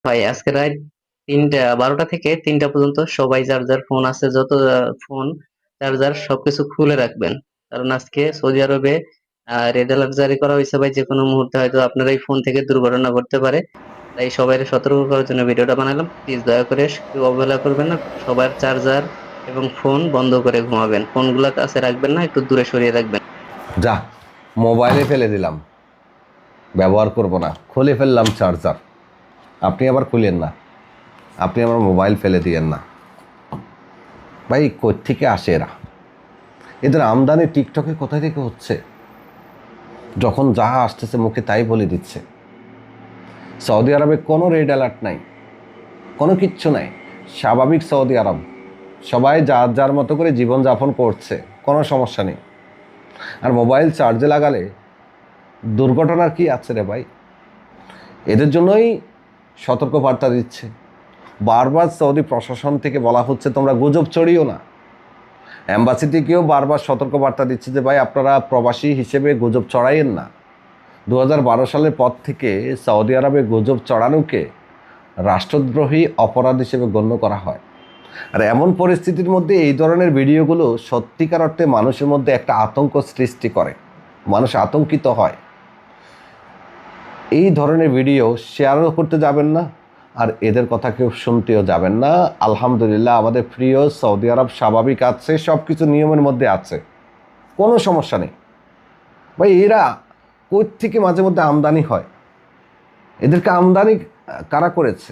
ভাই আজকে রাত 12টা থেকে 3টা পর্যন্ত সবাই যার যার ফোন আছে, যত ফোন চার্জার সবকিছু খুলে রাখবেন। কারণ আজকে সৌদি আরবে রেড অ্যালার্ট জারি করা হয়েছে ভাই, যে কোনো মুহূর্তে হয়তো আপনার এই ফোন থেকে দুর্ঘটনা ঘটতে পারে। তাই সবাই সতর্ক করার জন্য ভিডিওটা বানালাম। প্লিজ দয়া করে কেউ অবহেলা করবেন না। সবার চার্জার এবং ফোন বন্ধ করে ঘুমাবেন, ফোনগুলো কাছে রাখবেন না, একটু দূরে সরিয়ে রাখবেন। যা, মোবাইলে ফেলে দিলাম, ব্যবহার করব না, খুলে ফেললাম চার্জার। আপনি আবার খুলেন না, আপনি আমার মোবাইল ফেলে দিয়েন না। ভাই কোত্থেকে আসে এরা? এদের আমদানি টিকটকে কোথায় থেকে হচ্ছে? যখন যা আসতেছে মুখে তাই বলে দিচ্ছে। সৌদি আরবে কোনো রেড অ্যালার্ট নাই, কোনো কিচ্ছু নাই, স্বাভাবিক সৌদি আরব। সবাই যার যার মতো করে জীবনযাপন করছে, কোনো সমস্যা নেই। আর মোবাইল চার্জে লাগালে দুর্ঘটনার কি আছে রে ভাই? এদের জন্যই সতর্কবার্তা দিচ্ছে। বারবার সৌদি প্রশাসন থেকে বলা হচ্ছে তোমরা গুজব ছড়িও না। অ্যাম্বাসি থেকেও বারবার সতর্কবার্তা দিচ্ছে যে ভাই আপনারা প্রবাসী হিসেবে গুজব ছড়াইয়েন না। 2012 সালের পর থেকে সৌদি আরবে গুজব ছড়ানোকে রাষ্ট্রদ্রোহী অপরাধ হিসেবে গণ্য করা হয়। আর এমন পরিস্থিতির মধ্যে এই ধরনের ভিডিওগুলো সত্যিকার অর্থে মানুষের মধ্যে একটা আতঙ্ক সৃষ্টি করে, মানুষ আতঙ্কিত হয়। এই ধরনের ভিডিও শেয়ারও করতে যাবেন না, আর এদের কথা কেউ শুনতেও যাবেন না। আলহামদুলিল্লাহ আমাদের প্রিয় সৌদি আরব স্বাভাবিক আছে, সব কিছু নিয়মের মধ্যে আছে, কোনো সমস্যা নেই। ভাই এরা কই থেকে মাঝে মধ্যে আমদানি হয়? এদেরকে আমদানি কারা করেছে?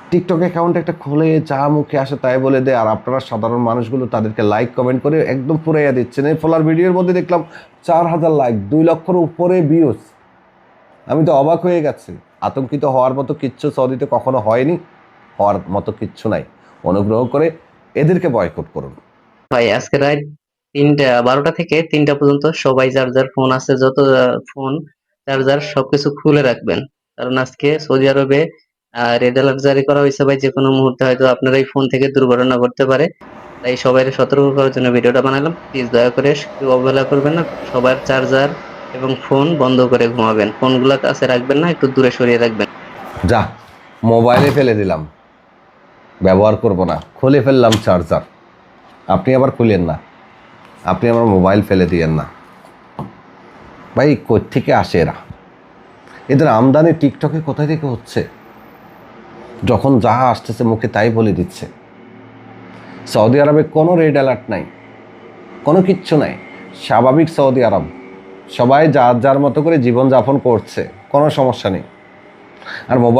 টিকটক অ্যাকাউন্ট একটা খুলে যা মুখে আসে তাই বলে দেয়, আর আপনারা সাধারণ মানুষগুলো তাদেরকে লাইক কমেন্ট করে একদম পুরাইয়া দিচ্ছেন। এই ফলার ভিডিওর মধ্যে দেখলাম 4,000 লাইক, 2 লক্ষের উপরে ভিউজ। আমি তো অবাক হয়ে গেছি। আতঙ্কিত হওয়ার মতো কিচ্ছু সৌদিতে কখনো হয়নি, হওয়ার মতো কিচ্ছু নাই। অনুগ্রহ করে এদেরকে বয়কট করুন। ভাই আজকে রাত 12টা থেকে 3টা পর্যন্ত সবাই যার যার ফোন আছে, যত ফোন চার্জার সবকিছু খুলে রাখবেন। কারণ আজকে সৌদি আরবে রেড অ্যালার্ট জারি করা হয়েছে ভাই, যে কোনো মুহূর্তে হয়তো আপনার এই ফোন থেকে দুর্ঘটনা ঘটতে পারে। তাই সবাই সতর্ক করার জন্য ভিডিওটা বানালাম। প্লিজ দয়া করে কেউ অবহেলা করবেন না। সবার চার্জার এবং ফোন বন্ধ করে ঘুমাবেন, ফোনগুলো কাছে রাখবেন না, একটু দূরে সরিয়ে রাখবেন। যা, মোবাইলে ফেলে দিলাম, ব্যবহার করব না, খুলে ফেললাম চার্জার। আপনি আবার খুলেন না, আপনি আমার মোবাইল ফেলে দিয়েন না। ভাই কোত্থেকে আসে এরা? এদের আমদানি টিকটকে কোথায় থেকে হচ্ছে? যখন যা আসতেছে মুখে তাই বলে দিচ্ছে। সৌদি আরবে কোনো রেড অ্যালার্ট নাই, কোনো কিচ্ছু নাই, স্বাভাবিক সৌদি আরব। সবাই যার যার মতো করে জীবনযাপন করছে, কোনো সমস্যা নেই। আর মোবাইল